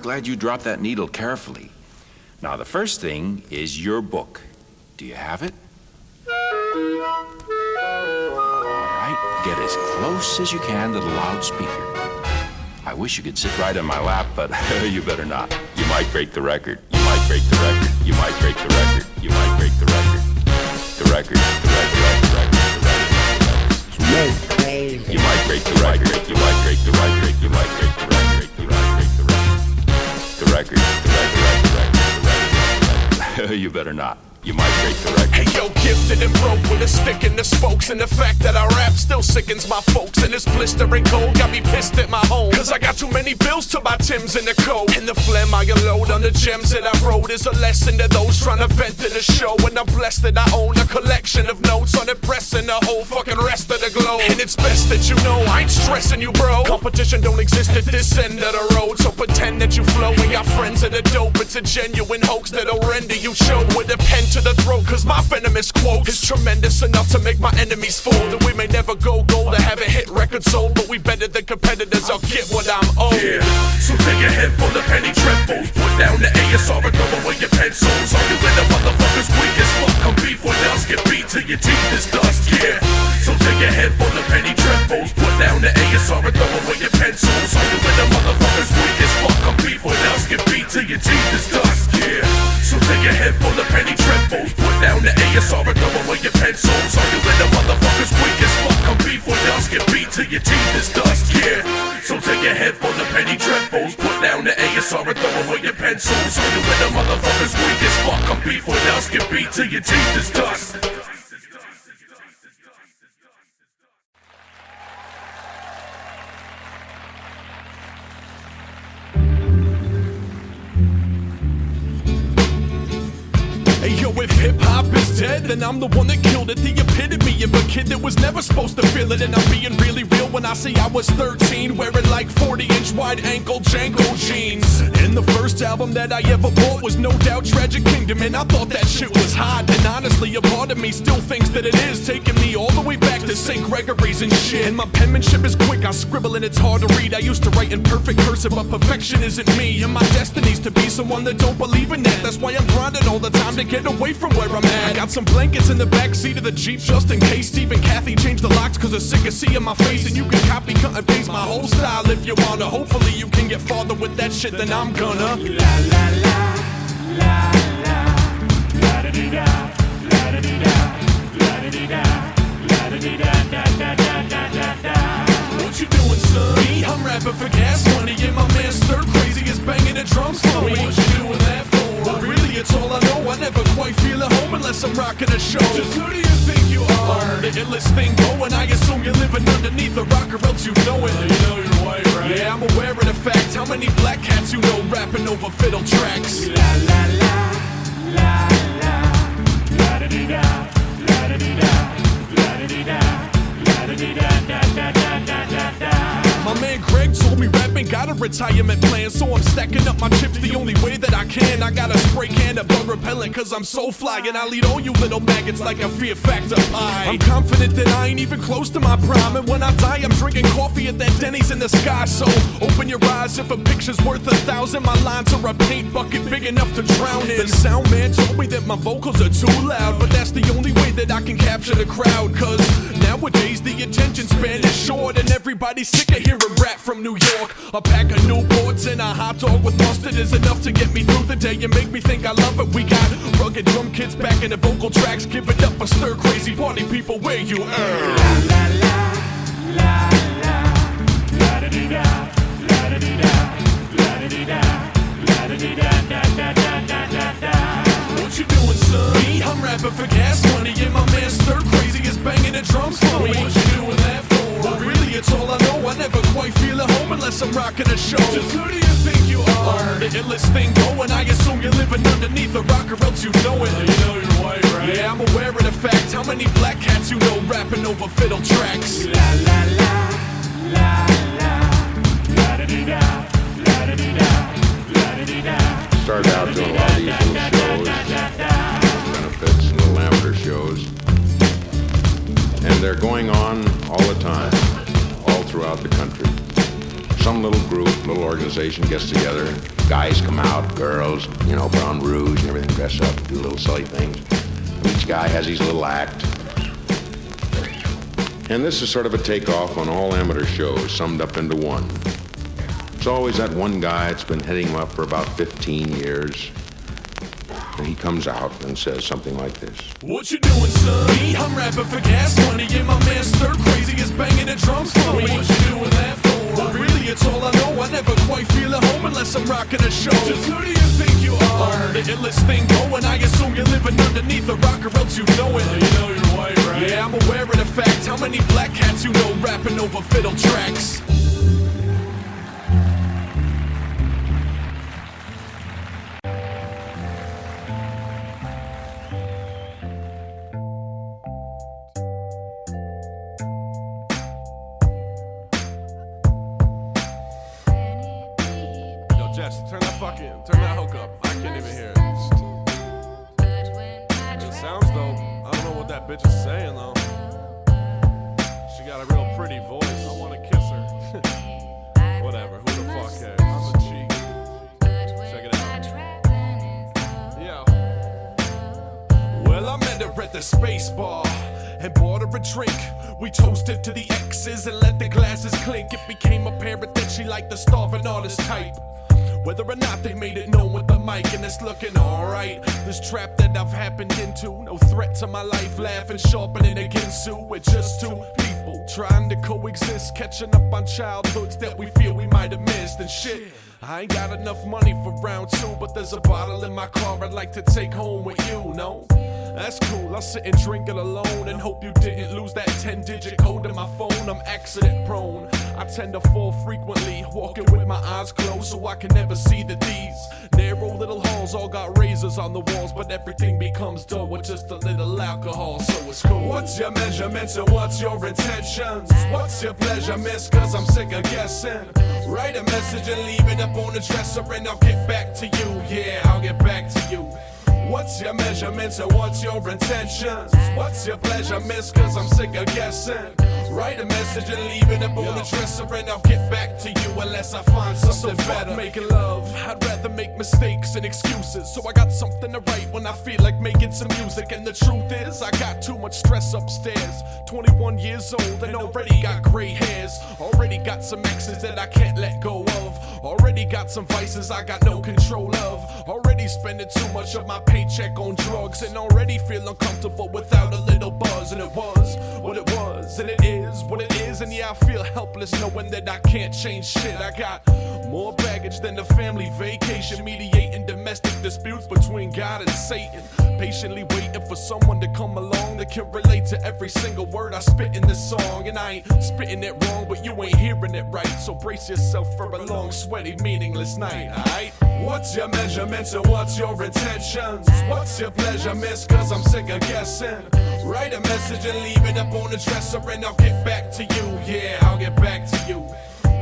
glad you dropped that needle carefully. Now, the first thing is your book. Do you have it? All right, get as close as you can to the loudspeaker. I wish you could sit right on my lap, but you better not. You might break the record. You might break the record. You might break the record. You might break the record. The record. The record. The record. You might break the record. You might break the record. You might break the record. You might break the record. The record. The record. The record. You better not. You might break the record. Hey yo, gifted and broke with a stick in the spokes. And the fact that I rap still sickens my folks. And this blistering cold got me pissed at my home. Cause I got too many bills to buy Tim's in the coat. And the phlegm I unload on the gems that I wrote is a lesson to those trying to vent in the show. And I'm blessed that I own a collection of notes on it, pressing the whole fucking rest of the globe. And it's best that you know I ain't stressing you, bro. Competition don't exist at this end of the road. So pretend that you flow and got friends that are dope. It's a genuine hoax that'll render you show with a pen to the throat. Cause my venomous quote is tremendous enough to make my enemies fold. And we may never go gold or have a hit record sold, but we better than competitors, I'll get what I'm owed. Yeah, so take a head full of penny trebles. Put down the ASR and throw away your pencils. All you little motherfuckers weak as fuck. Come beef with us, get beat till your teeth is dust. Yeah, so take a head full of penny trebles. Put down the ASR and throw away your pencils. All you little motherfuckers weak as fuck. Come beef with us, get beat till your teeth is dust. Yeah, so take a head full of penny trebles. Put down the ASR and throw away your pencils. All you little motherfuckers weak as fuck. Come beef with us, get beat till your teeth is dust. Yeah, so take a head full of penny trebles. Put down the ASR and throw away your pencils. All you little motherfuckers weak as fuck. Come beef with us, get beat till your teeth is dust. Hey yo, if hip-hop is dead, then I'm the one that killed it. The epitome of a kid that was never supposed to feel it. And I'm being really real when I say I was 13, wearing like 40-inch wide ankle Django jeans. And the first album that I ever bought was no doubt Tragic Kingdom. And I thought that shit was hot. And honestly, a part of me still thinks that it is, taking me all the way back to St. Gregory's and shit. And my penmanship is quick, I scribble and it's hard to read. I used to write in perfect cursive, but perfection isn't me. And my destiny's to be someone that don't believe in that. That's why I'm grinding all the time to get away from where I'm at. I got some blankets in the backseat of the Jeep just in case Steve and Kathy change the locks cause they're sick of seeing my face. And you can copy, cut, and paste my whole style if you wanna. Hopefully you can get farther with that shit than I'm gonna. La la la, la la, la da dee da, la da dee da, la da dee da, la da dee da, da da da da da da. What you doing, son? Me, I'm rapping for gas money, and my man stir crazy is banging the drums for me. What you doing that for? Well, really, it's all I know. I never quite feel at home unless I'm rocking a show. Just who do you think you are? The illest thing going. I assume you're living underneath a rock or else you know it. You know you're white, right? Yeah, I'm aware of the fact. How many black cats you know rapping over fiddle tracks? La la la, la la, la da dee da, la da dee da, la da dee da, la da dee da, da da da da da da. My man Greg told me rapping got a retirement plan, so I'm stacking up my chips the only way that I can. I got a spray can of bug repellent cause I'm so fly, and I lead all you little maggots like a Fear Factor pie. I'm confident that I ain't even close to my prime, and when I die I'm drinking coffee at that Denny's in the sky. So open your eyes if a picture's worth 1,000. My lines are a paint bucket big enough to drown in. The sound man told me that my vocals are too loud, but that's the only way that I can capture the crowd. Cause nowadays the attention span is short, and everybody's sick of hearing rap from New York. A pack of Newports and a hot dog with mustard is enough to get me through the day and make me think I love it. We got rugged drum kits back in the vocal tracks. Give it up for stir crazy party people where you la la la, la la, la da dee da, la da dee da, la da dee da, la da dee da, da da da da da da. What you doing, son? Me, I'm rapping for gas money, and my man stir crazy is banging the drums for me. What you doing that for? Well, really, it's all I know. I never quite feel at home unless I'm rocking a show. Just who do you think you are? The illest thing going. I assume you're living underneath a rock or else you know it. You know you're white, right? Yeah, I'm aware of the fact. How many black cats you know rapping over fiddle tracks? La la la, la la, la da dee da, la da dee da, la da dee da. Started out doing a lot of these little shows, benefits and little amateur shows, and they're going on all the time, all throughout the country. Some little group, little organization gets together. Guys come out, girls, you know, put on rouge and everything, dress up, do little silly things. Each guy has his little act. And this is sort of a takeoff on all amateur shows, summed up into one. It's always that one guy that's been heading him up for about 15 years. And he comes out and says something like this. What you doing, son? Me, I'm rapping for gas money. Yeah, my man stir crazy is banging the drums for me. What you doing that for? Well, really, it's all I know. I never quite feel at home unless I'm rocking a show. Just who do you think you are? The illest thing going. I assume you're living underneath a rock or else you know it. You know you're white, right? Yeah, I'm aware of the fact. How many black cats you know rapping over fiddle tracks? Turn that hook up. I can't even hear it. It sounds dope. I don't know what that bitch is saying though. She got a real pretty voice. I wanna kiss her. Whatever, who the fuck cares? I'm a cheek. Check it out. Yeah. Well, I met her at the space bar and bought her a drink. We toasted to the exes and let the glasses clink. It became apparent that she liked the starving artist type. Whether or not they made it known with the mic, and it's looking alright. This trap that I've happened into, no threat to my life, laughing, sharpening against you. We're just two people trying to coexist, catching up on childhoods that we feel we might have missed. And shit, I ain't got enough money for round two, but there's a bottle in my car I'd like to take home with you, no? That's cool, I'll sit and drink it alone and hope you didn't lose that 10-digit code in my phone. I'm accident prone, I tend to fall frequently, walking with my eyes closed so I can never see the D's. Narrow little halls all got razors on the walls, but everything becomes dull with just a little alcohol, so it's cool. What's your measurements and what's your intentions? What's your pleasure, miss, cause I'm sick of guessing. Write a message and leave it up on the dresser and I'll get back to you, yeah, I'll get back to you. What's your measurements and what's your intentions? What's your pleasure, miss, cause I'm sick of guessing. Write a message and leave it up on the dresser and I'll get back to you unless I find something better. Making love, I'd rather make mistakes and excuses, so I got something to write when I feel like making some music. And the truth is, I got too much stress upstairs. 21 years old and already got gray hairs. Already got some exes that I can't let go of. Already got some vices I got no control of. Already spending too much of my paycheck on drugs, and already feel uncomfortable without a little buzz. And it was what it was, and it is what it is. And yeah, I feel helpless knowing that I can't change shit. I got more baggage than the family vacation, mediating domestic disputes between God and Satan. Patiently waiting for someone to come along that can relate to every single word I spit in this song. And I ain't spitting it wrong, but you ain't hearing it right, so brace yourself for a long, sweaty, meaningless night, alright? What's your measurements and what's your intentions? What's your pleasure, miss, cause I'm sick of guessing. Write a message and leave it up on the dresser and I'll get back to you, yeah, I'll get back to you.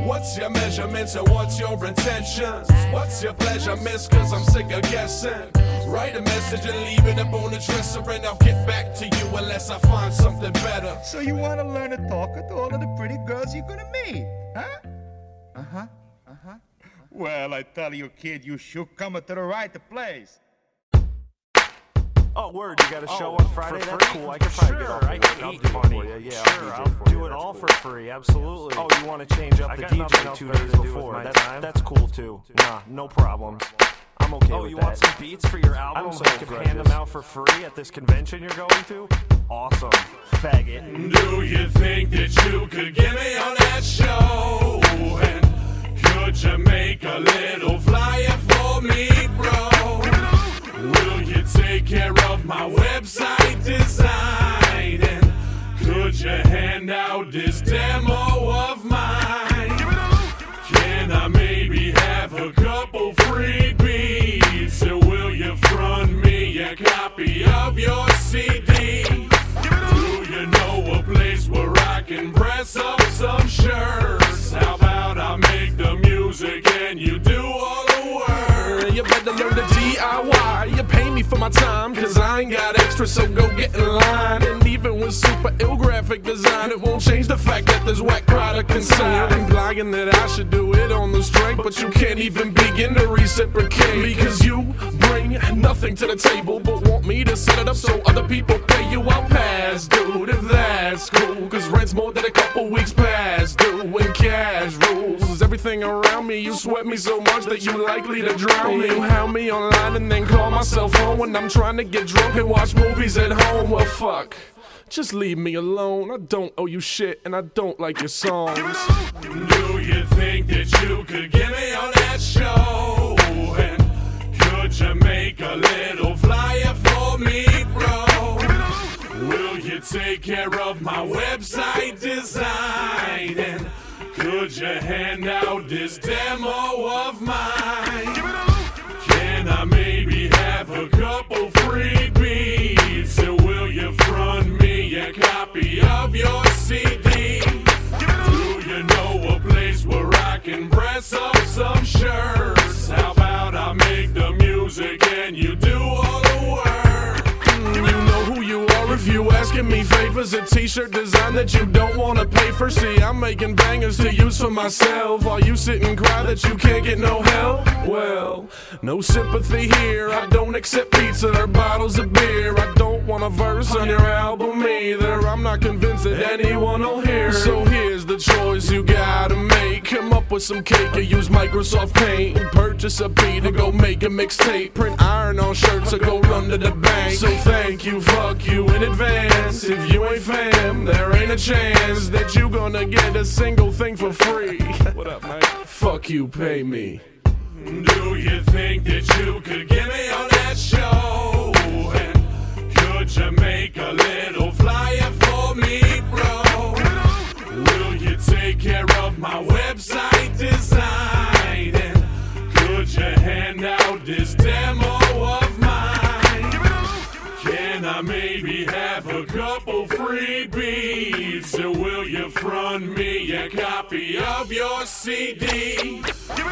What's your measurements and what's your intentions? What's your pleasure, miss, cause I'm sick of guessing. Write a message and leave it up on the dresser and I'll get back to you unless I find something better. So you wanna learn to talk to all of the pretty girls you're gonna meet, huh? Well, I tell you, kid, you should come to the right place. Oh, word, you got a show on Friday? That's cool. I can probably get off of that. I'll do it for you. Yeah, sure, I'll do it all for free, absolutely. Oh, you want to change up the DJ 2 days before? That's cool, too. Nah, no problems. I'm okay with that. Oh, you want some beats for your album so you can hand them out for free at this convention you're going to? Awesome. Faggot. Do you think that you could get me on that show? And could you make a little flyer for me, bro? Will you take care of my website design? And could you hand out this demo of mine? Can I maybe have a couple free beats? And will you front me a copy of your CD? Do you know a place where I can press up some shirts? How about I make the music and you do all the work? You better learn the D.I.Y. You pay me for my time, cause I ain't got extra, so go get in line. And even with super ill graphic design, it won't change the fact that there's whack product inside. You're implying that I should do it on the strength, but you can't even begin to reciprocate, because you bring nothing to the table, but want me to set it up so other people pay you. I'll pass, dude, if that's cool, cause rent's more than a couple weeks past due. When cash rules everything around me, you sweat me so much that you likely to drown me. You hound me online and then call my cell phone when I'm trying to get drunk and watch movies at home. Well, fuck, just leave me alone. I don't owe you shit and I don't like your songs. Do you think that you could get me on that show? And could you make a little flyer for me, bro? Will you take care of my website design? And could you hand out this demo of mine? Can I maybe have a couple free beats? And will you front me a copy of your CD? Do you know a place where I can press up some shirts? How about I make the music and you do all the work? You know who you are if you asking me favors. A t-shirt design that you don't wanna pay for. See, I'm making bangers to use for myself, while you sit and cry that you can't get no help. Well, no sympathy here. I don't accept pizza or bottles of beer. I don't want a verse on your album either. I'm not convinced that anyone will hear it. So here's the choice you gotta make. Come up with some cake or use Microsoft Paint. Purchase a beat or go make a mixtape. Print iron on shirts or go run to the bank. So thank you, fuck you in advance. If you ain't fam, there ain't a chance that you gonna get a single thing for free. What up, mate? Fuck you, pay me. Do you think that you could get me on that show? And could you make a little flyer for me, bro? Will you take care of my website design? And could you hand out this demo of mine? Can I maybe have a couple free beats? And will you front me a copy of your CD? Do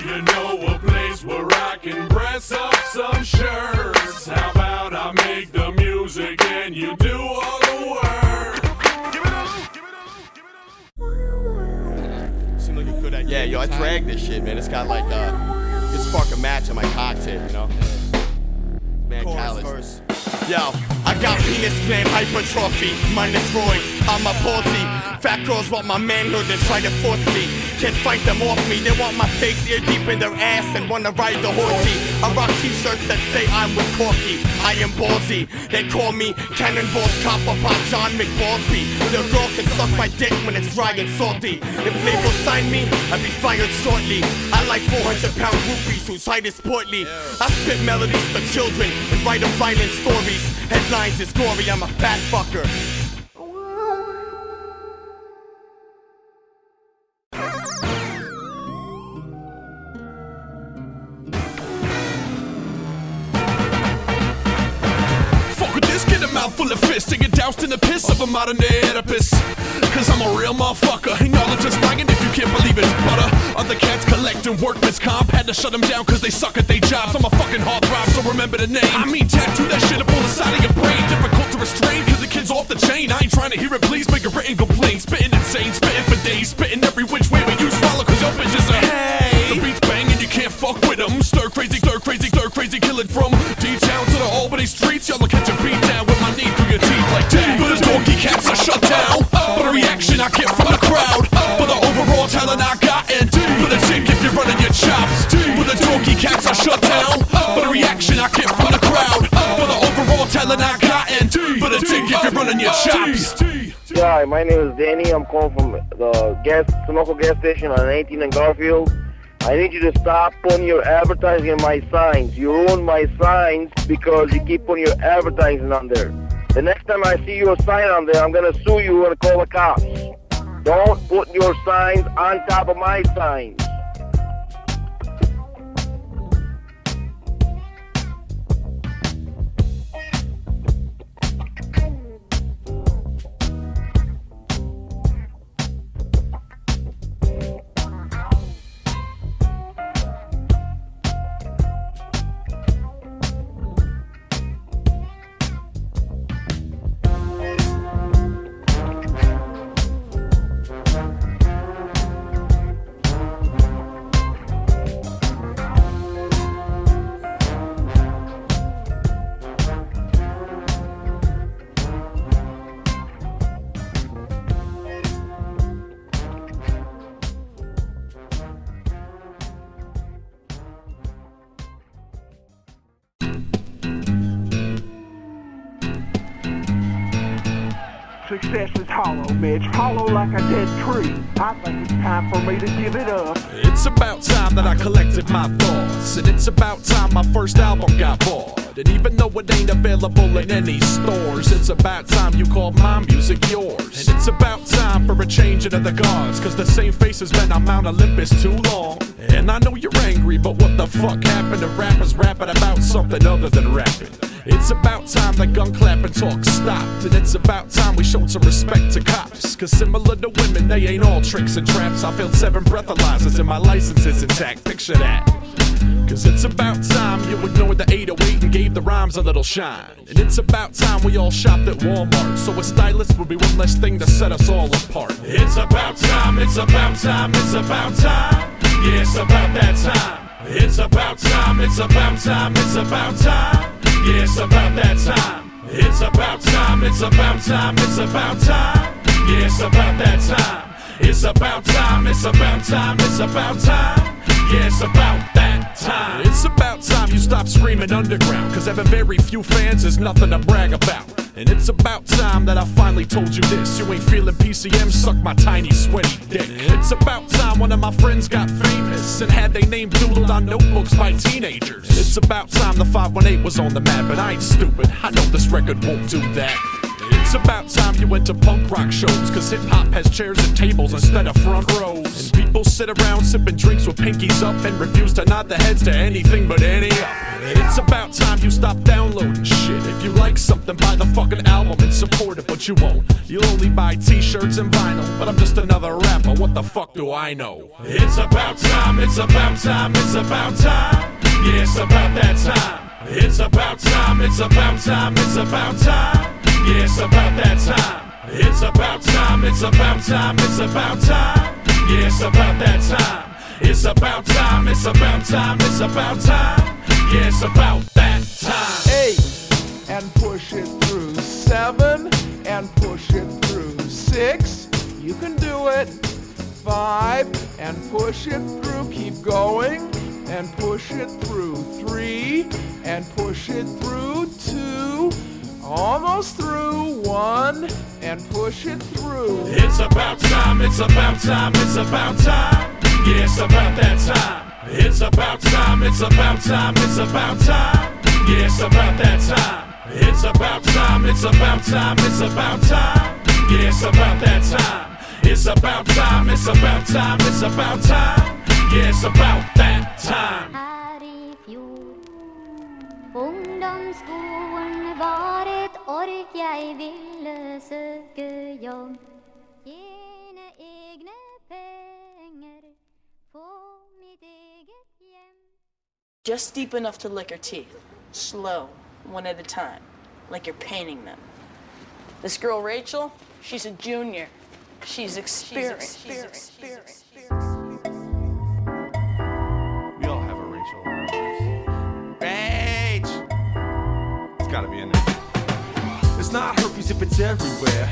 you know a place where I can press up some shirts? How about I make the music and you do all the work? Seem like a good idea. Yeah, yo, I drag this shit, man. It's got like it spark a match on my cocktail, you know? Man, callous. Yo, I got penis gland hypertrophy, minus roids, I'm a palsy. Fat girls want my manhood and try to force me. Can't fight them off me, they want my face ear deep in their ass and wanna ride the horsey. I rock t-shirts that say I'm with Corky, I am ballsy. They call me Cannonballs Copper Pot John McBallsby. The girl can suck my dick when it's dry and salty. If labels sign me, I'd be fired shortly. I like 400-pound groupies whose height is portly. I spit melodies for children and write them violent stories. Headlines is gory, I'm a fat fucker. Full of fists to get doused in the piss of a modern day Oedipus. Cause I'm a real motherfucker, and y'all are just lagging if you can't believe it's butter. Other cats collecting workman's comp, had to shut them down cause they suck at their jobs. I'm a fucking heartthrob, so remember the name. I mean, tattoo that shit up on the side of your brain. Difficult to restrain cause the kid's off the chain. I ain't trying to hear it, please make a written complaint. Spitting insane, spitting for days, spitting every which way but you swallow cause your bitches are hey. The beat's banging, you can't fuck with them. Stir crazy, killing from D-Town to the Albany streets. Y'all will catch a beat down with my knee through your teeth like that. For the donkey cats I shut down, for the reaction I get from the crowd, for the overall talent I got, and for the tick if you're running your chops. For the donkey cats I shut down, for the reaction I get from the crowd, for the overall talent I got, and for the tick if you're running your chops. Hi, my name is Danny. I'm calling from the Sunoco gas station on 18 and Garfield. I need you to stop putting your advertising in my signs. You ruin my signs because you keep putting your advertising on there. The next time I see your sign on there, I'm going to sue you and call the cops. Don't put your signs on top of my signs. success is hollow, Mitch. Hollow like a dead tree. I think it's time for me to give it up. It's about time that I collected my thoughts, and it's about time my first album got bought. And even though it ain't available in any stores, it's about time you called my music yours. And it's about time for a changing of the guards, cause the same face has been on Mount Olympus too long. And I know you're angry, but what the fuck happened to rappers rapping about something other than rapping? It's about time that gun clapping talk stopped, and it's about time we showed some respect to cops. Cause similar to women, they ain't all tricks and traps. I failed 7 breathalyzers and my license is intact, picture that. Cause it's about time you ignored the 808 and gave the rhymes a little shine. And it's about time we all shopped at Walmart, so a stylist would be one less thing to set us all apart. It's about time, it's about time, it's about time. Yeah, it's about that time. It's about time, it's about time, it's about time. Yeah, it's about that time. It's about time, it's about time, it's about time. Yeah, it's about that time. It's about time, it's about time, it's about time. Yeah, it's about that time. It's about time you stop screaming underground, cause having very few fans is nothing to brag about. And it's about time that I finally told you this. You ain't feeling PCM, suck my tiny sweaty dick. It's about time one of my friends got famous and had their name doodled on notebooks by teenagers. It's about time the 518 was on the map, but I ain't stupid, I know this record won't do that. It's about time you went to punk rock shows, cause hip-hop has chairs and tables instead of front rows. And people sit around sipping drinks with pinkies up and refuse to nod their heads to anything but any up. It's about time you stop downloading shit. If you like something, buy the fucking album and support it, but you won't. You'll only buy t-shirts and vinyl, but I'm just another rapper, what the fuck do I know? It's about time, it's about time, it's about time. Yeah, it's about that time. It's about time, it's about time, it's about time. Yeah, it's about that time. It's about time, it's about time, it's about time. Yeah, it's about that time. It's about time, it's about time, it's about time. Yeah, it's about that time. 8 and push it through 7 and push it through 6. You can do it. 5 and push it through. Keep going and push it through. 3 and push it through. 2. Almost through. 1 and push it through. It's about time, it's about time, it's about time. Yeah, it's about that time. It's about time, it's about time, it's about time. Yeah, it's about that time. It's about time, it's about time, it's about time. Yeah, it's about that time. It's about time, it's about time, it's about time. Yeah, it's about that time. Här i fjol ungdomsskolan var ett ork jag ville söka jobb. Gene egna pengar på mitt eget hem. Just deep enough to lick her teeth. Slow, one at a time, like you're painting them. This girl, Rachel, she's a junior. She's experienced. We all have a Rachel in our lives. Rage! It's gotta be in there. It's not herpes if it's everywhere.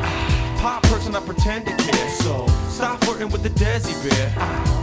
Pop person, I pretend to care. So stop flirting with the Desi bear.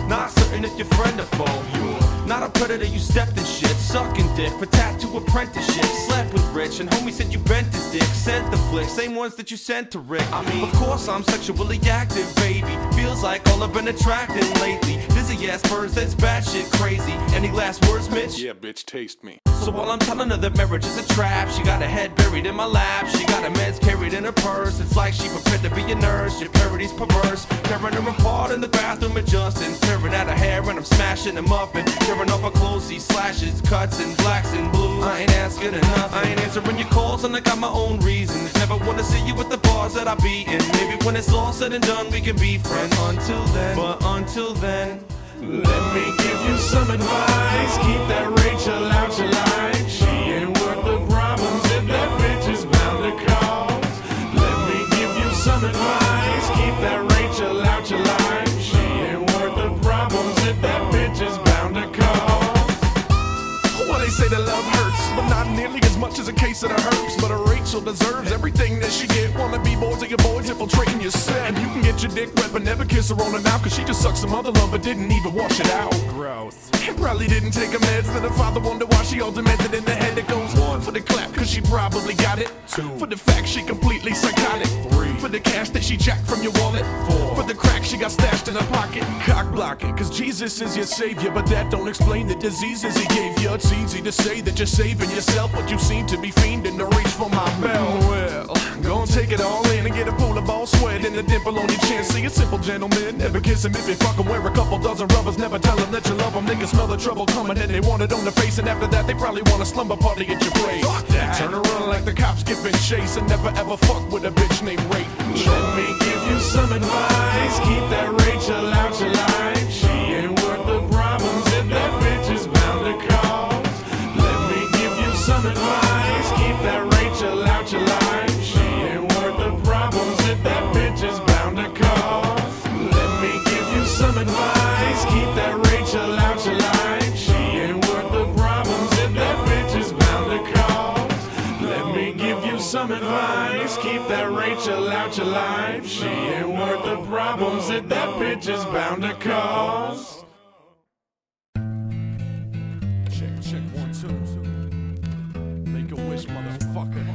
Not certain if you're friend or foe. You're not a predator, you stepped in shit. Sucking dick for tattoo apprenticeship. Slept with Rich and homie said you bent his dick. Sent the flick, same ones that you sent to Rick. I mean, of course I'm sexually active, baby. Feels like all I've been attracted lately. Dizzy ass birds, that's batshit crazy. Any last words, Mitch? Yeah, bitch, taste me. So while I'm telling her that marriage is a trap, she got her head buried in my lap. She got her meds carried in her purse. It's like she prepared to be a nurse. Your parody's perverse. Tearing her apart in the bathroom adjusting. Tearing out her hair and I'm smashing a muffin. Tearing off her clothes, see slashes, cuts and blacks and blues. I ain't asking enough. I ain't answering your calls and I got my own reasons. Never wanna see you at the bars that I be in. Maybe when it's all said and done we can be friends. But until then, let me give you some advice. Keep that Rachel out your life. She ain't worth the problems if that bitch is bound to cause. Let me give you some advice. Keep that Rachel out your life. She ain't worth the problems if that bitch is bound to cause. Well, they say that love hurts, but not nearly as as much as a case of the herbs. But a Rachel deserves everything that she get. Wanna be boys of your boys infiltrating your set. And you can get your dick wet but never kiss her on the mouth, cause she just sucked some other love but didn't even wash it out. Gross. And probably didn't take her meds. Then her father wonder why she all demented in the head. That goes 1 for the clap, cause she probably got it. 2 for the fact she completely psychotic. 3 for the cash that she jacked from your wallet. 4 for the crack she got stashed in her pocket. Cock blocking, cause Jesus is your savior, but that don't explain the diseases he gave you. It's easy to say that you're saving yourself, but you seem to be fiending to reach for my bell. Well, go and take it all in and get a polar ball sweat and a dimple on your chin. See a simple gentleman, never kiss him if you fuck him. Wear a couple dozen rubbers, never tell him that you love him. They can smell the trouble coming and they want it on the face. And after that they probably want a slumber party at your place. Turn around like the cops giving chase and never ever fuck with a bitch named Rachel. Let me give you some advice, keep that Rachel out your life. She ain't worth the problems that that bitch is bound to cause. Let me give you some advice, keep that Rachel out your life. She ain't worth the problems that that bitch is bound to cause. Let me give you some advice, keep that Rachel out your life. She ain't worth the problems that that bitch is bound to cause. Let me give you some advice, keep that Rachel out your life. She ain't worth the problems that that bitch is bound to cause. Check 1, 2. Make a wish, motherfucker.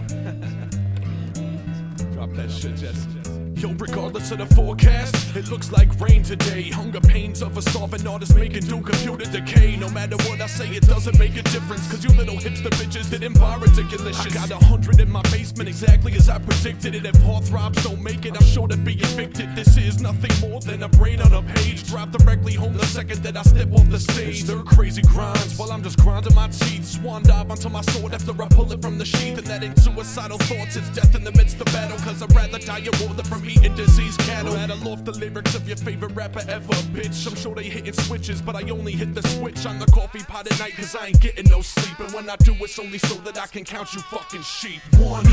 Drop that shit, Jesse. Yo, regardless of the forecast, it looks like rain today. Hunger pains of a starving artist making do computer decay. No matter what I say, it doesn't make a difference, cause you little hipster bitches didn't buy ridiculous. I got 100 in my basement, exactly as I predicted it. If heartthrobs don't make it, I'm sure to be evicted. This is nothing more than a brain on a page. Drop directly home the second that I step off the stage. They're crazy grinds while I'm just grinding my teeth. Swan dive onto my sword after I pull it from the sheath. And that ain't suicidal thoughts, it's death in the midst of battle. Cause I'd rather die a war than from eating diseased cattle. Rattle off the lyrics of your favorite rapper ever, bitch. I'm sure they hitting switches, but I only hit the switch on the coffee pot at night, cause I ain't getting no sleep. And when I do, it's only so that I can count you fucking sheep. 1, 2,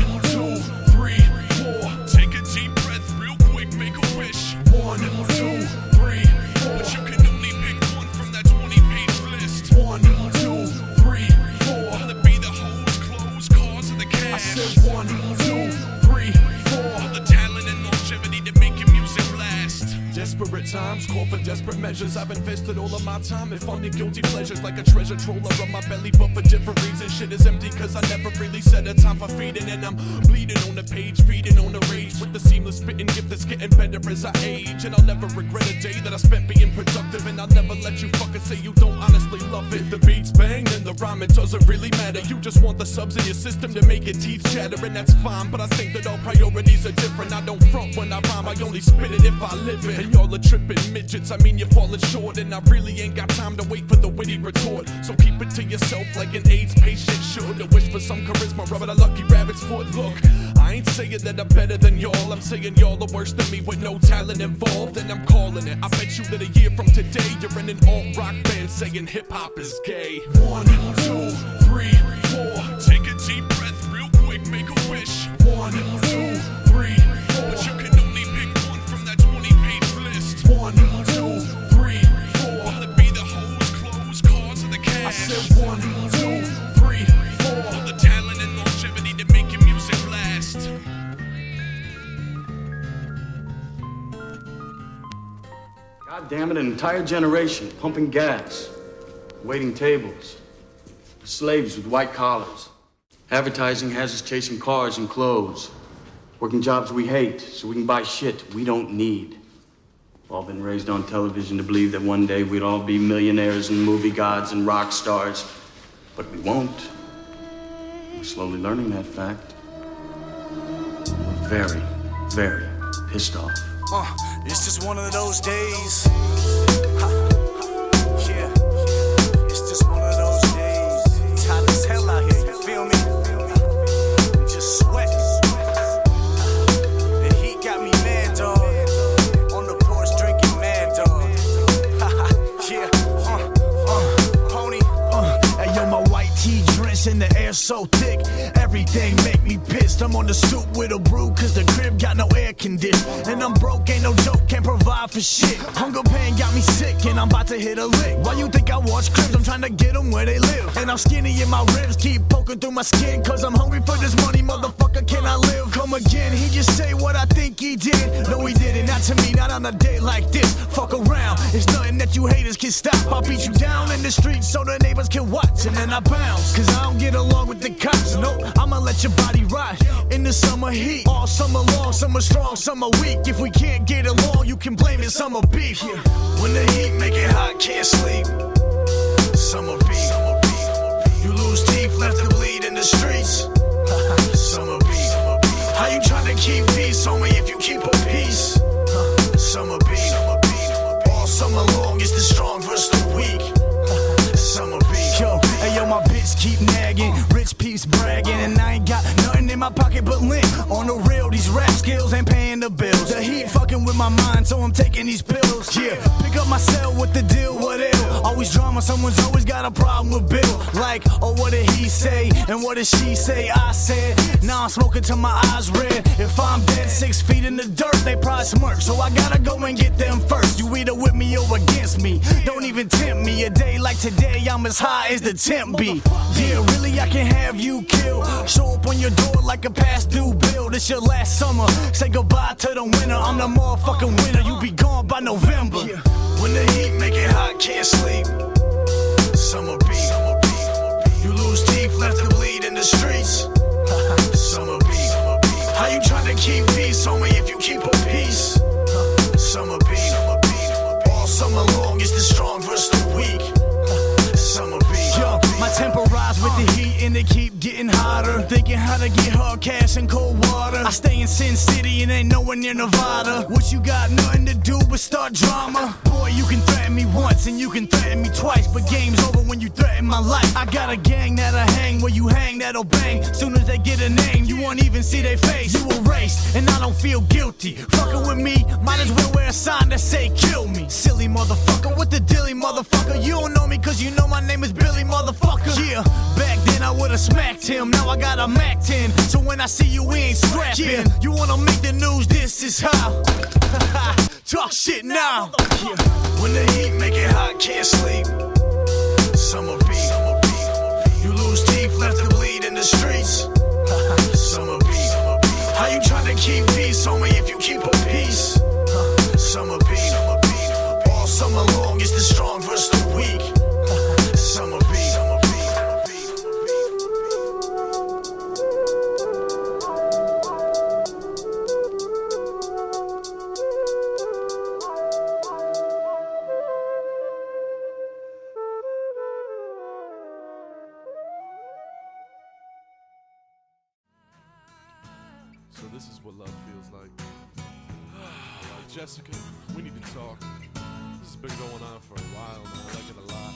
3, 4. Take a deep breath real quick, make a wish. 1, 2, 3, 4. But you can only pick one from that 20-page list. 1, 2, 3, 4. Will it be the hoes, clothes, cars, or the cash? I said 1, 2, 3, 4. The talent and longevity to make your music last. Desperate times call for desperate measures. I've invested all of my time in funding guilty pleasures, like a treasure troller on my belly, but for different reasons. Shit is empty cause I never really set a time for feeding. And I'm bleeding on the page, feeding on the rage, with the seamless spitting gift that's getting better as I age. And I'll never regret a day that I spent being productive. And I'll never let you fuckers say you don't honestly love it. The beats bang, then the rhyme, it doesn't really matter. You just want the subs in your system to make your teeth chatter, and that's fine. But I think that all priorities are different. I don't front when I rhyme, I only spit it if I live it. And y'all are tripping midgets, I mean you're falling short. And I really ain't got time to wait for the witty retort. So keep it to yourself like an AIDS patient should. A wish for some charisma, rubbing a lucky rabbit's foot. Look, I ain't saying that I'm better than y'all, I'm saying y'all are worse than me with no talent involved. And I'm calling it, I bet you that a year from today you're in an alt-rock band saying hip-hop is gay. 1, 2, 3, 4. Take a deep breath real quick, make a wish. 1, 2, 3, 4. But you can only pick one from that 20-page list. 1, 2, 3, 4. Will it be the hoes, clothes, cars, or the cash? I said 1, 2, 3, 4. The talent and longevity to make your music last. God damn it, an entire generation pumping gas, waiting tables, slaves with white collars. Advertising has us chasing cars and clothes, working jobs we hate so we can buy shit we don't need. We've all been raised on television to believe that one day we'd all be millionaires and movie gods and rock stars, but we won't. We're slowly learning that fact. We're very, very pissed off. It's just one of those days. Yeah, it's just one of those days. It's hot as hell out here, you feel me? I'm just sweating. The heat got me mad, dog. On the porch drinking mad, dog. Yeah, pony. Hey yo, my white tee drenched in the air so thick. Every everything make me pissed. I'm on the stoop with a brew, cause the crib got no air condition. And I'm broke, ain't no joke, can't provide for shit. Hunger pain got me sick, and I'm about to hit a lick. Why you think I watch cribs? I'm trying to get them where they live. And I'm skinny and my ribs keep poking through my skin, cause I'm hungry for this money, motherfucker, can I live? Come again, he just say what I think he did. No, he didn't, not to me, not on a day like this. Fuck around, it's nothing that you haters can stop. I'll beat you down in the streets so the neighbors can watch, and then I bounce, cause I don't get along with the cops. Nope, I'ma let your body rot in the summer heat. All summer long, summer strong, summer weak. If we can't get along, you can blame it summer beef. When the heat make it hot, can't sleep. Summer beef. You lose teeth, left to bleed in the streets. Summer beef. How you tryna keep peace, homie, if you keep a peace? Summer beef. All summer long, it's the strong versus the weak. Summer beef. Yo, hey yo, my bitch keep nagging, rich peeps bragging, and I ain't got nothing in my pocket but lint. On the real, these rap skills ain't paying the bills. The heat fucking with my mind, so I'm taking these pills. Yeah, pick up my cell with the deal, what ill? Always drama, someone's always got a problem with Bill. Like, oh, what did he say? And what did she say? I said, now I'm smoking till my eyes red. If I'm dead 6 feet in the dirt, they probably smirk. So I gotta go and get them first. You either with me or against me. Don't even tempt me. A day like today, I'm as high as the temp be. Yeah, really, I can have you killed. Show up on your door like a past due bill. This your last summer. Say goodbye to the winter. I'm the motherfucking winner. You be gone by November. When the heat make it hot, can't sleep. Summer beef. You lose teeth, left to bleed in the streets. Summer beef. How you tryna keep peace, homie, if you keep a peace? Summer beef. All summer long, it's the strong versus the weak. Summer beef. Yo, my temper rise with the heat and it keep getting hotter. Thinking how to get hard cash and cold water. I stay in Sin City and ain't nowhere near Nevada. What you got nothing to do but start drama? Boy, you can threaten me once and you can threaten me twice, but game's over when you threaten my life. I got a gang that'll hang where you hang, that'll bang. Soon as they get a name, you won't even see their face. You erased, and I don't feel guilty. Fucking with me, might as well wear a sign that say kill me. Silly motherfucker, what the dilly motherfucker? You don't know me cause you know my name is Billy motherfucker. Yeah, back then I would've smacked him, now I got a Mac 10. So when I see you, we ain't scrapping. Yeah, you wanna make the news, this is how. Talk shit now. Yeah. When the heat make it hot, can't sleep. Summer beef. You lose teeth, left to bleed in the streets. Summer beef. How you tryna keep peace, homie, if you keep a peace? Summer beef. All summer long, it's the strong versus the weak. Summer beef. So this is what love feels like. Jessica, we need to talk. This has been going on for a while now. I like it a lot.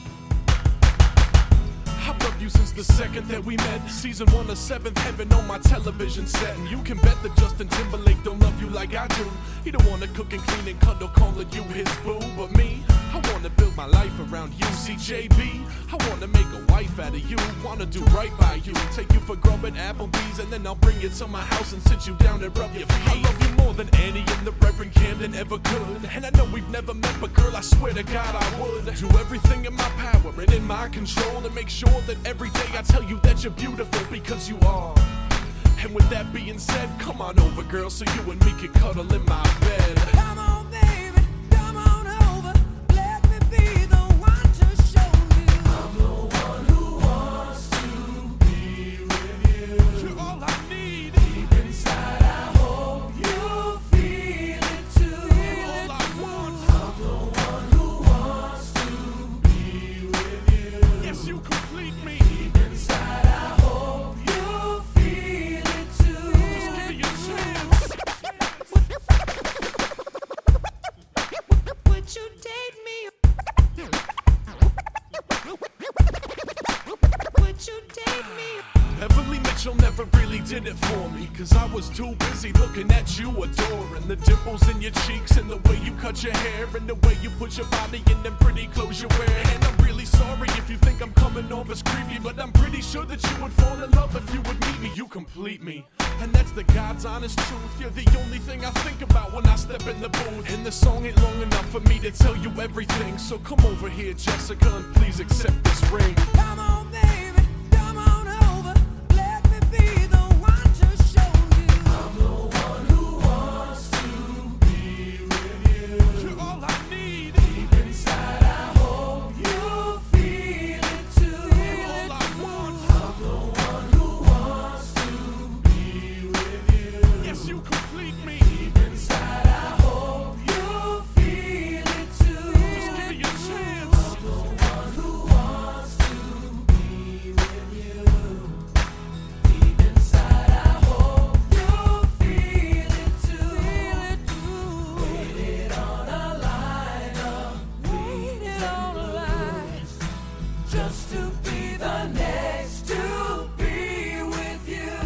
I've loved you since the second that we met. Season 1 of 7th Heaven on my television set. And you can bet that Justin Timberlake don't love you like I do. He don't wanna cook and clean and cuddle, calling you his boo. But me, I wanna build my life around you. See, JB, I wanna make a wife out of you. Wanna do right by you. Take you for grub at Applebee's, and then I'll bring you to my house and sit you down and rub your feet. I love you more than Annie and the Reverend Camden ever could. And I know we've never met, but girl, I swear to God I would do everything in my power and in my control to make sure that every day I tell you that you're beautiful, because you are. And with that being said, come on over, girl, so you and me can cuddle in my bed. Come on, baby, come on over. Let me be the one to show you. I'm the one who wants to be with you. You're all I need. Deep inside, I hope you feel it too. You're all I want. I'm the one who wants to be with you. Yes, you complete me. Deep inside, I hope you feel it too. Just give me a chance. did it for me, cause I was too busy looking at you adoring the dimples in your cheeks and the way you cut your hair and the way you put your body in them pretty clothes you wear. And I'm really sorry if you think I'm coming off as creepy, but I'm pretty sure that you would fall in love if you would meet me. You complete me, and that's the God's honest truth. You're the only thing I think about when I step in the booth. And the song ain't long enough for me to tell you everything, so come over here, Jessica, and please accept this ring. Come on, baby, come on over. Let me be the one to show you. I'm the one who wants to be with you. You're all I need. Deep inside, I hope you feel it too. You're all I want. I'm the one who wants to be with you. Yes, you complete me. Deep inside, I hope you feel it too. Just give me a chance. I'm the one who wants to be with you. Deep inside, I hope you feel it too. Waited on a line of waited on a line just to be the next to be with you.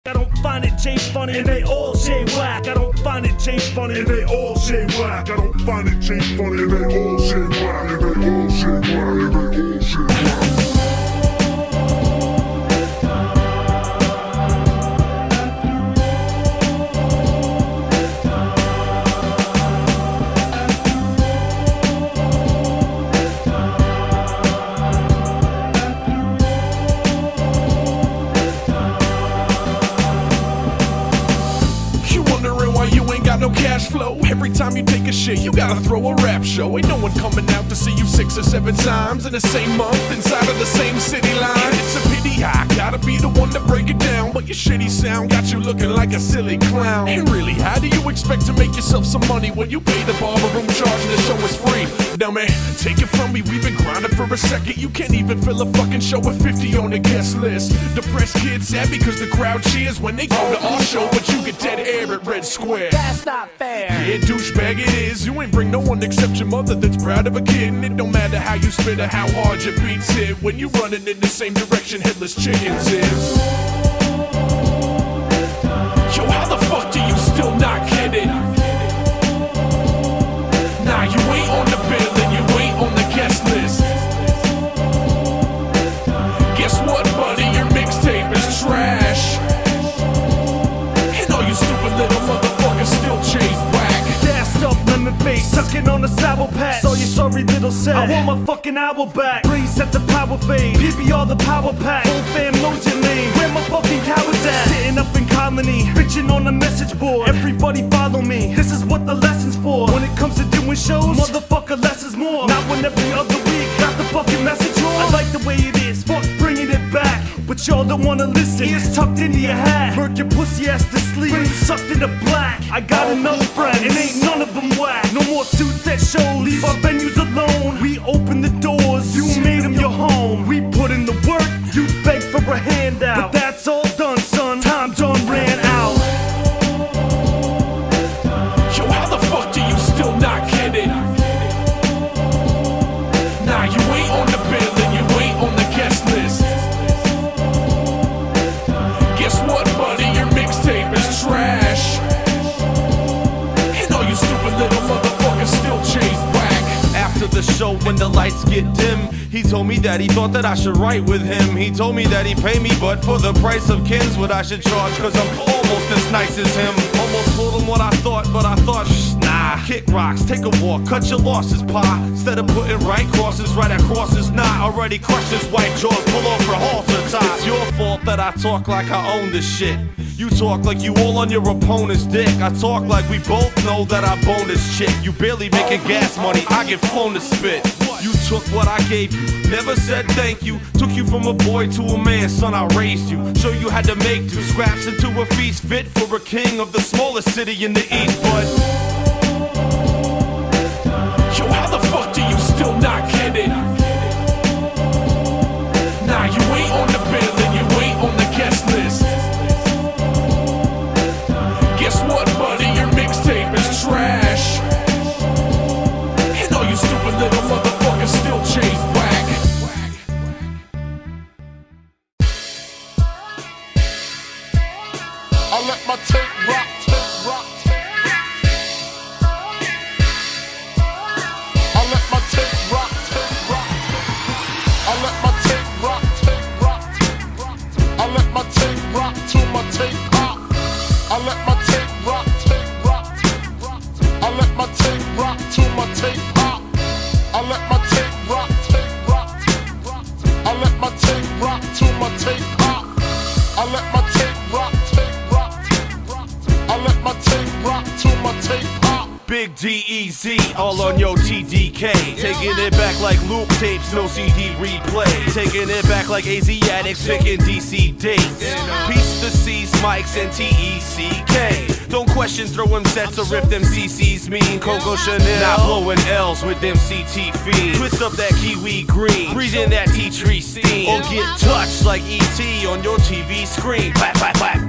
I don't find it J funny and they all J-Wack. I don't find it J funny and they all J-Wack. I don't find it J funny and they all J-Wack. And they all J-Wack. And they all J-Wack. You wondering why you ain't got no cash flow? Every time you take a shit, you gotta throw a rap show. Ain't no one coming out to see you 6 or 7 times in the same month inside of the same city line. It's a pity, I gotta be the one to break it down, but your shitty sound got you looking like a silly clown. And really, how do you expect to make yourself some money when you pay the barber room charge and the show is free? Now man, take it from me, we've been grinding for a second. You can't even fill a fucking show with 50 on the guest list. Depressed kids sad because the crowd cheers when they go to our show, but you get dead air at Red Square. That's not fair. Yeah, douchebag it is. You ain't bring no one except your mother that's proud of a kid. And it don't matter how you spit or how hard your beats hit when you running in the same direction Headless Chickens is. Yo, how the fuck do you still not get it? Nah, you ain't on the bill and you ain't on the guest list. Guess what, buddy? Your mixtape is trash. And all you stupid little motherfuckers still J-Wack. Gas up, lemon face, sucking on the sour patch. So you sorry little set. I want my fucking hour back. Brain set the power fade. PBR the power pack. Whole fam knows your name. Where my fucking cowards at? Sitting up in colony, bitching on the message board. Everybody follow me. This is what the lesson's for. When it comes to doing shows, motherfucker, less is more. Not when every other week got the fucking message on. I like the way it is. Fuck bringing it back. But y'all don't wanna listen. Ears tucked into your hat. Work your pussy ass to sleep. Brains sucked into black. I got enough friends, and ain't none of them whack. No more suits at shows. Leave our venues alone. We open the doors. You made them your home. We put in the work. You beg for a handout. But that's all done, son. Time done ran out. Yo, how the fuck do you still not get it? Nah, you ain't on the bill and you ain't on the guest list. Guess what, buddy? Your mixtape is trash. And all you stupid little motherfuckers still J-Wack. After the show, when the lights get dim, he told me that he thought that I should write with him. He told me that he'd pay me, but for the price of Kins, what I should charge, cause I'm almost as nice as him. Almost told him what I thought, but I thought, nah. Kick rocks, take a walk, cut your losses, pa. Instead of putting right crosses right across his knot. Already crushed his white jaws, pull off her halter top. It's your fault that I talk like I own this shit. You talk like you all on your opponent's dick. I talk like we both know that I bone this chick. You barely making gas money, I get flown to spit. You took what I gave you, never said thank you. Took you from a boy to a man, son, I raised you. Sure you had to make do scraps into a feast fit for a king of the smallest city in the east. But yo, how the fuck do you still not get it? Nah, you ain't on the bill and you ain't on the guest list. Guess what, buddy? Your mixtape is trash. And all you stupid little motherfuckers still J-Wack. let my tape rock, tape rock. I let my tape rock, tape rock. I let my tape rock, tape rock. I let my tape rock to my tape pop. I let my tape rock, tape rock. I let my tape rock to my tape pop. I let my tape rock, tape rock. I let my tape rock to my tape pop. I let my tape rock, tape rock. I let my tape rock to my tape pop. Big D.I.Y, all on your TDK. Taking it back like loop tapes, no CD replay. Taking it back like Asiatics, picking DC dates. Piece the C's, mics, and T-E-C-K. Don't question, throw them sets or if them CCs mean. Coco Chanel, not blowing L's with them CT fiends. Twist up that kiwi green, breathe in that tea tree steam. Or get touched like E.T. on your TV screen. Clap, clap, clap.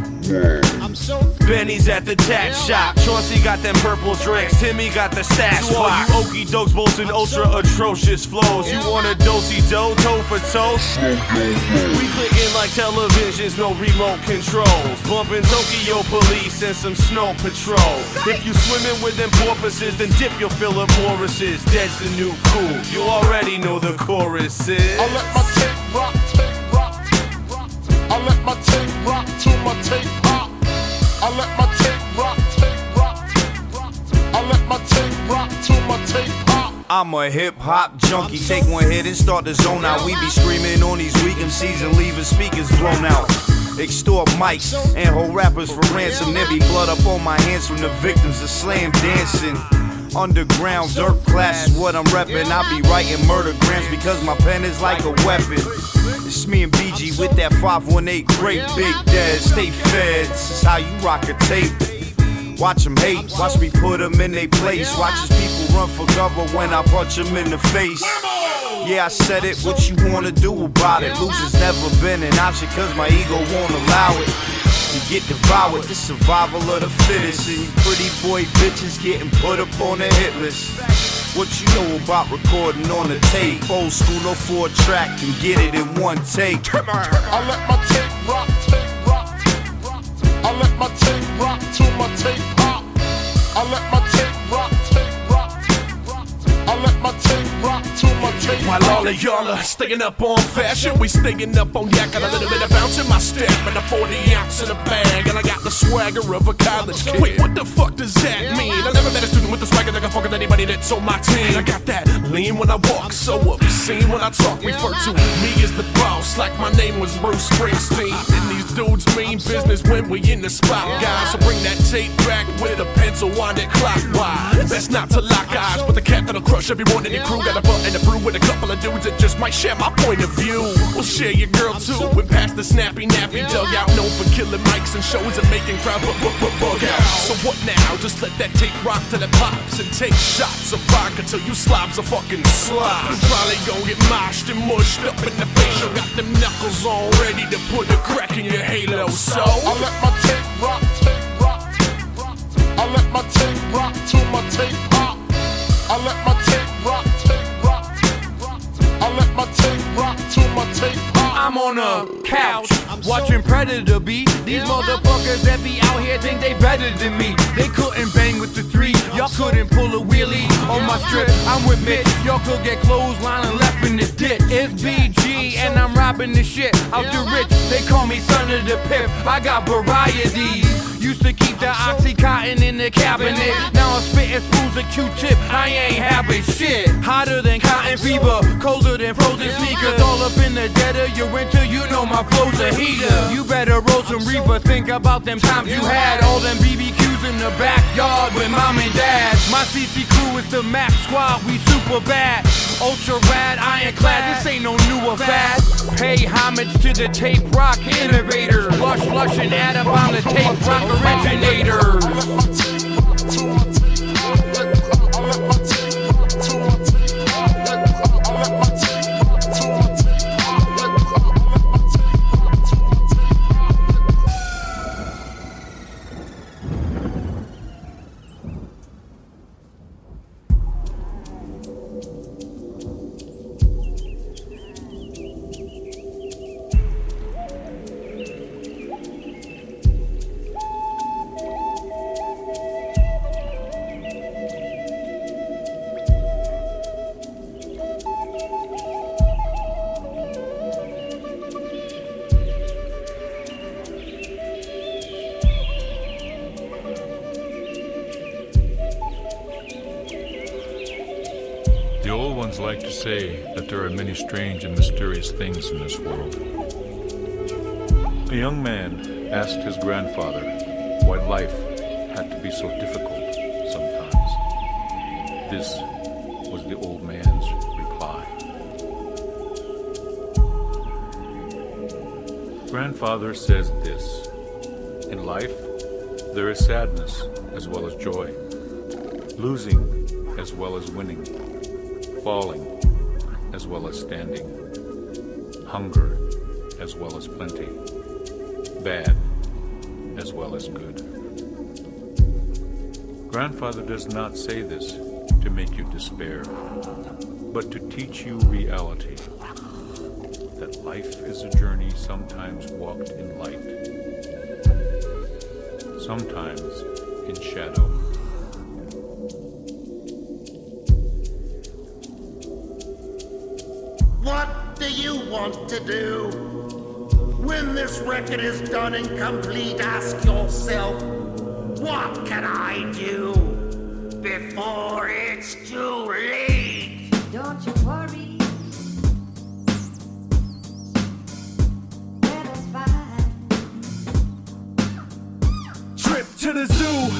Benny's at the tat shop. Chauncey got them purple drinks. Timmy got the stash box. All you okie dokes boasting ultra atrocious flows. You want a dosey-do, toe for toe? We clicking like televisions, no remote controls. Bumping Tokyo Police and some snow patrol. If you swimming with them porpoises, then dip your Philip Morris's. That's the new cool. You already know the chorus is. I let my tape rock, tape rock. I let my tape rock to my tape pop. I let my tape rock, tape rock. I let my tape rock to my tape pop. I'm a hip-hop junkie, take one hit and start to zone out. We be screaming on these weak MCs and leaving speakers blown out. Extort mics and hold rappers for ransom. There be blood up on my hands from the victims of slam dancing. Underground dirt class is what I'm reppin'. I be writing murder grams because my pen is like a weapon. It's me and BG with that 518 great big dead. Stay fed, this is how you rock a tape. Watch them hate, watch me put them in they place. Watch as people run for cover when I punch them in the face. Yeah, I said it, what you wanna do about it? Loser's never been an option cause my ego won't allow it. You get devoured, the survival of the fittest. And you pretty boy bitches getting put up on the hit list. What you know about recording on the tape? Old school, no 4-track, can get it in one take. I let my tape rock, tape rock. I let my tape rock to my tape pop. I let my tape rock, tape rock. I let my tape rock to my tape While all of y'all are staying up on fashion, we staying up on yak. Got a little bit of bounce in my step and a 40 ounce in a bag. And I got the swagger of a college kid. Wait, what the fuck does that mean? I never met a student with the swagger that can fuck with anybody that's on my team. I got that lean when I walk, so obscene when I talk. Refer to me as the boss, like my name was Bruce Springsteen. And these dudes mean business when we in the spot, guys. So bring that tape back with a pencil, wind it clockwise. Best not to lock eyes, but the cat that'll crush everyone in your crew. Got a butt and a brew with a couple of dudes that just might share my point of view. We'll share your girl too. We're past the snappy nappy dugout, known for killing mics and shows and making crowd bug out. So what now? Just let that tape rock till it pops and take shots of vodka till you slobs a fucking slob. You probably gon' get moshed and mushed up in the face. You got them knuckles all ready to put a crack in your halo. So I let my tape rock, tape rock. I let my tape rock to my tape pop. I let my tape rock, tape rock. I let my tape rock to my tape pop. I'm on a couch, watching Predator beat. These motherfuckers that be out here think they better than me. They couldn't bang with the 3, y'all couldn't pull a wheelie on my strip. I'm with Mitch, y'all could get clothesline and left in the ditch. It's BG and I'm robbing the shit out the rich. They call me son of the pimp, I got varieties. Used to keep the Oxycontin in the cabinet. Now I'm spitting spoons of Q-tip, I ain't having shit. Hotter than cotton fever, colder than frozen sneakers. All up in the dead of your winter, you know my flow's a heater. You better roll some Reaper, think about them times you had. All them BBQs in the backyard with mom and dad. My CC crew is the Mac Squad, we super bad. Ultra rad, ironclad, this ain't no newer fad. Pay homage to the tape rock innovators. Blush and add up on the tape rock originators. The old ones like to say that there are many strange and mysterious things in this world. A young man asked his grandfather why life had to be so difficult sometimes. This was the old man's reply. Grandfather says this: in life, there is sadness as well as joy, losing as well as winning, falling as well as standing, hunger as well as plenty, bad as well as good. Grandfather does not say this to make you despair, but to teach you reality, that life is a journey sometimes walked in light, sometimes in shadow. What do you want to do? When this record is done and complete, ask yourself, what can I do before it's too late? Don't you worry. Let us find. Trip to the zoo,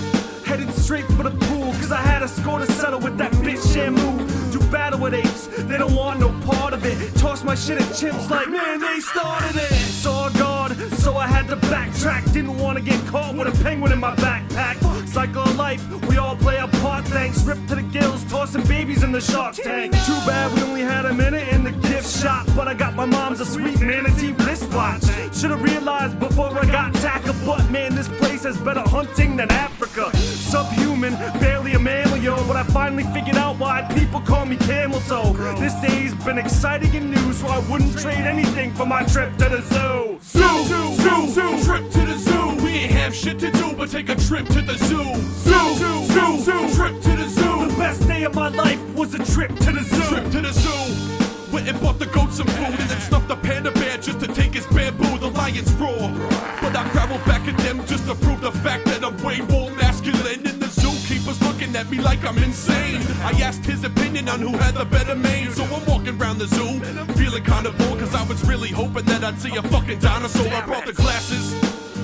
headed straight for the pool, cause I had a score to settle with that bitch Shamu. Do battle with apes, they don't want no part of it. Toss my shit at chimps like, man, they started it. Saw God, so I had to backtrack. Didn't want to get caught with a penguin in my backpack. Cycle of life, we all play our part, thanks. Ripped to the gills, tossing babies in the shark tank. Too bad we only had a minute in the gift shop, but I got my mom's a sweet manatee wristwatch. Should've realized before I got tackled, but man, this place has better hunting than Africa. Subhuman, barely a mammal, yo, but I finally figured out why people call me Camel. So this day's been exciting and new, so I wouldn't trade anything for my trip to the zoo. Zoo, trip to the zoo. We ain't have shit to do but take a trip to the zoo. Zoo, trip to the zoo. The best day of my life was a trip to the zoo. Trip to the zoo. Went and bought the goat some food and then stuffed the panda bear just to take his bamboo. The lions roar, but I growled back at them just to prove the fact that I'm way more masculine. And the zookeeper's looking at me like I'm insane. I asked his opinion on who had the better mane. So I'm walking around the zoo, feeling kinda bored, cause I was really hoping that I'd see a fucking dinosaur. I brought the glasses,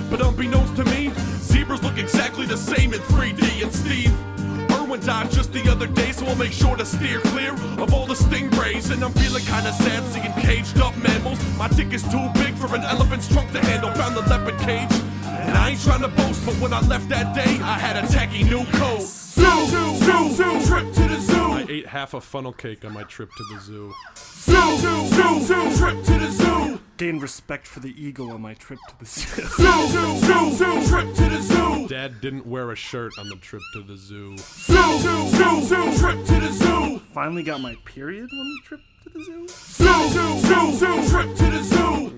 but unbeknownst to me, zebras look exactly the same in 3D. And Steve Irwin died just the other day, so I'll make sure to steer clear of all the stingrays. And I'm feeling kinda sad seeing caged up mammals. My dick is too big for an elephant's trunk to handle. Found the leopard cage, and I ain't trying to boast, but when I left that day, I had a tacky new coat. Zoo, trip to the zoo. I ate half a funnel cake on my trip to the zoo. Zoo, trip to the zoo. Gained respect for the eagle on my trip to the zoo. Zoo, trip to the zoo. Dad didn't wear a shirt on the trip to the zoo. Zoo, trip to the zoo. Finally got my period on the trip to the zoo. Zoo, trip to the zoo.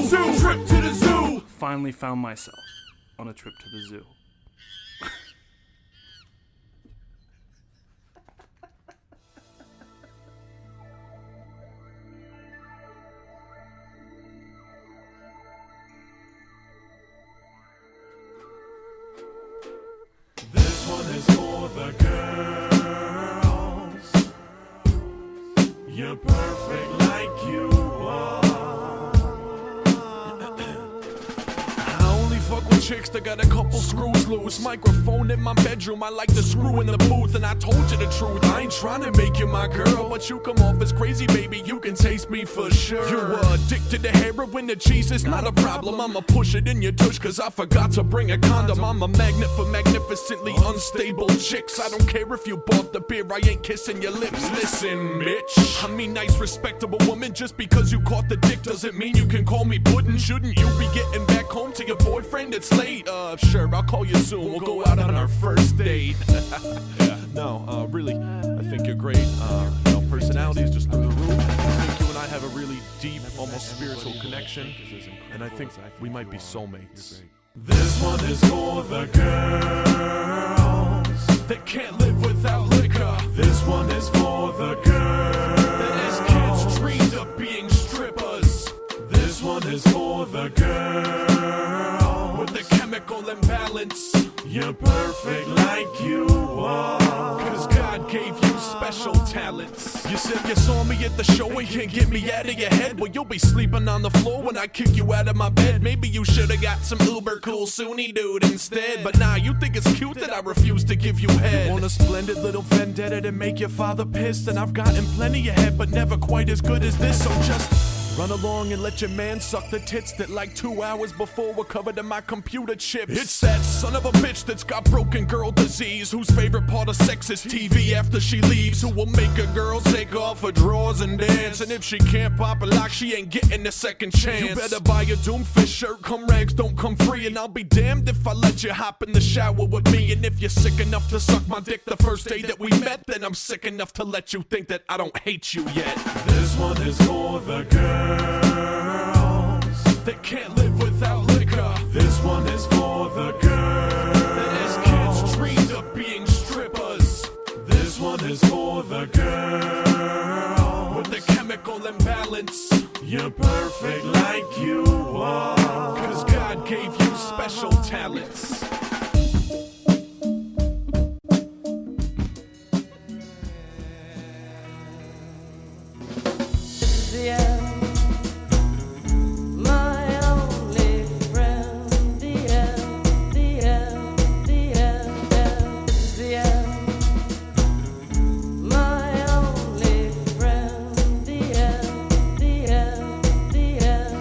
Zoo, trip to the zoo. Finally found myself on a trip to the zoo. This one is for the girls. You're perfect like you are. I only fuck with chicks that got a couple screws loose. Microphone in my bedroom, I like to screw in the booth. And I told you the truth, I ain't trying to make you my girl, but you come off as crazy, baby, you can taste me for sure. You're addicted to heroin, the cheese is not a problem. I'ma push it in your tush, cause I forgot to bring a condom. I'm a magnet for magnificently unstable chicks. I don't care if you bought the beer, I ain't kissing your lips. Listen, bitch, I mean nice, respectable woman. Just because you caught the dick doesn't mean you can call me puddin'. Shouldn't you be getting back home to your boyfriend? It's late. Sure, I'll call you soon. We'll go out on our first date. No, really, I think you're great. Personality is just through the roof. I think you and I have a really deep, almost spiritual connection, and I think we might be soulmates. This one is for the girls that can't live without liquor. This one is for the girls that as kids dreamed of being strippers. This one is for the girl with the chemical imbalance. You're perfect like you are. Cause God gave you special talents. You said you saw me at the show and can't get me out of your head. Well, you'll be sleeping on the floor when I kick you out of my bed. Maybe you should've got some uber cool Sunni dude instead. But nah, you think it's cute that I refuse to give you head. You want a splendid little vendetta to make your father pissed. And I've gotten plenty of head, but never quite as good as this. So just run along and let your man suck the tits that like 2 hours before were covered in my computer chips. It's that son of a bitch that's got broken girl disease, whose favorite part of sex is TV after she leaves, who will make a girl take off her drawers and dance. And if she can't pop a lock, she ain't getting a second chance. You better buy a Doomfist shirt, come rags don't come free. And I'll be damned if I let you hop in the shower with me. And if you're sick enough to suck my dick the first day that we met, then I'm sick enough to let you think that I don't hate you yet. This one is for the girls that can't live without liquor. This one is for the girls that as kids dreamed of being strippers. This one is for the girl with the chemical imbalance. You're perfect like you are. Cause God gave you special talents. The end. My only friend, the end, the end, the end, it's the end. My only friend, the end, the end, the end.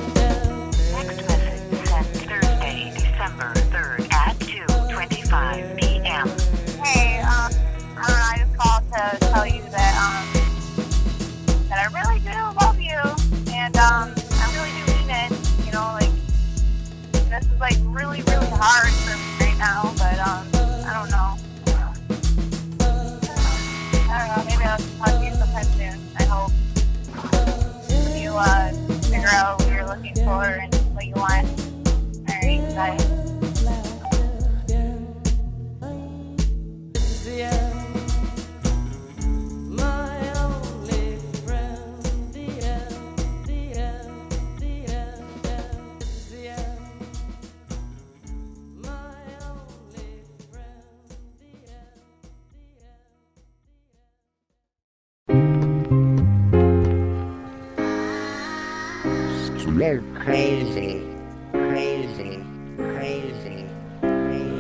Next message sent Thursday, December 3rd at 2:25 p.m. Hey, I just called to tell you that I really do love you, and I really do mean it. You know, like this is like really, really hard for me right now, but I don't know. Maybe I'll talk to you sometime soon. I hope you figure out what you're looking for and what you want. Alright, bye. The end. My only friend, the end, the end, the end, it's the end. My only friend, the end, They're crazy, crazy, crazy.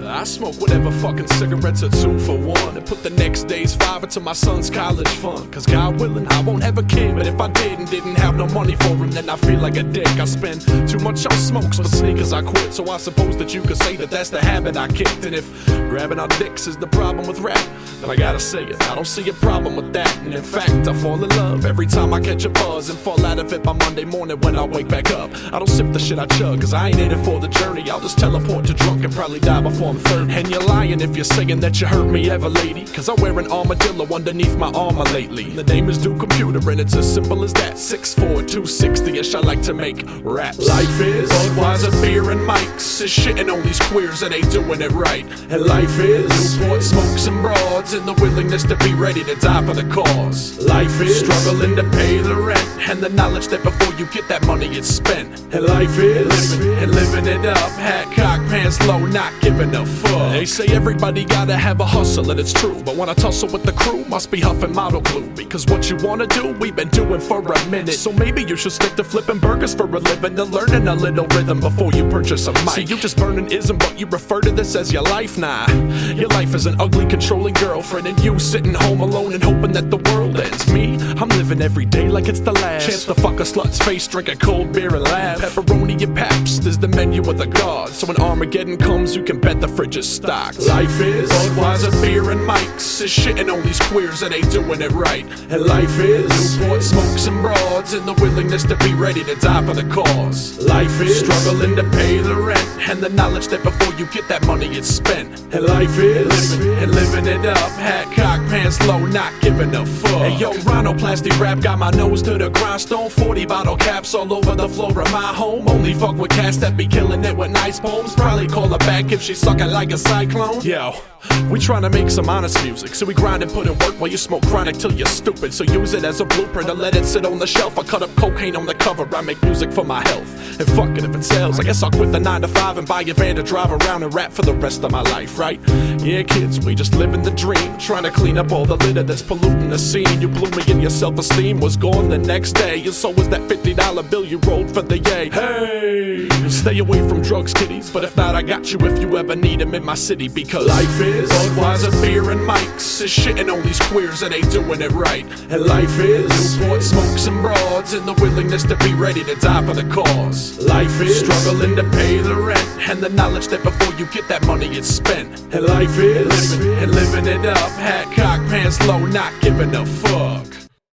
I smoke whatever fucking cigarettes are 2 for 1 and put the next day's 5 into my son's college fund. Cause God willing, I won't have a kid, but if I did and didn't have no money for him, then I feel like a dick. I spend too much on smokes, but sneakers I quit. So I suppose that you could say that that's the habit I kicked. And if grabbing our dicks is the problem with rap, then I gotta say it, I don't see a problem with that. And in fact, I fall in love every time I catch a buzz and fall out of it by Monday morning when I wake back up. I don't sip the shit I chug, cause I ain't in it for the journey. I'll just teleport to drunk and probably die before I'm 30. And you're lying if you're saying that you hurt me ever, lady, cause I wear an armadillo underneath my armor lately. The name is Do Computer and it's as simple as that. 6'4", 260ish, I like to make raps. Life is Budweiser, beer and mics. Is shitting on these queers that ain't doing it right. And life is Newport smokes and broads and the willingness to be ready to die for the cause. Life is struggling to pay the rent and the knowledge that before you get that money it's spent. And life is living it up, hat cocked, pants low, not giving a fuck. They say everybody gotta have a hustle and it's true, but when I tussle with the crew, must be huffing model glue. Because what you wanna do, we've been doing for a minute. So maybe you should stick to flipping burgers for a living and learning a little rhythm before you purchase a mic. See, you just burning ism, but you refer to this as your life. Nah, your life is an ugly controlling girlfriend and you sitting home alone and hoping that the world ends. Me, I'm living every day like it's the last chance to fuck a slut's face, drink a cold beer and laugh. Pepperoni and Pabst is the menu of the gods, so when Armageddon comes you can bet the fridge is stocked. Life is Budweiser, beer and mics. Is shitting on these queers that ain't doing it right. And life is Newport smokes and broads and the willingness to be ready to die for the cause. Life is struggling to pay the rent and the knowledge that before you get that money it's spent. And life is living it up, hat cocked, pants low, not giving a fuck. Hey yo, rhinoplasty rap got my nose to the grindstone. 40 bottle caps all over the floor of my home. Only fuck with cats that be killing it with nice poems. probably call her back if she sucking like a cyclone. Yo, we tryna make some honest music, so we grind and put in work while you smoke chronic till you're stupid. So use it as a blueprint or let it sit on the shelf. I cut up cocaine on the cover, I make music for my health. And fuck it if it sells, I guess I'll quit the 9 to 5 and buy a van to drive around and rap for the rest of my life, right? Yeah kids, we just living the dream, trying to clean up all the litter that's polluting the scene. You blew me and your self-esteem was gone the next day, and so was that $50 bill you rolled for the yay. Hey, stay away from drugs, kiddies, but if not, I got you if you ever need them in my city. Because life is Budweiser, beer, and mics, is shitting on these queers that ain't doing it right. And life is Newport smokes and broads, and the willingness to be ready to die for the cause. Life is struggling to pay the rent, and the knowledge that before you get that money it's spent. And life is living it up, hat cocked, pants low, not giving a fuck.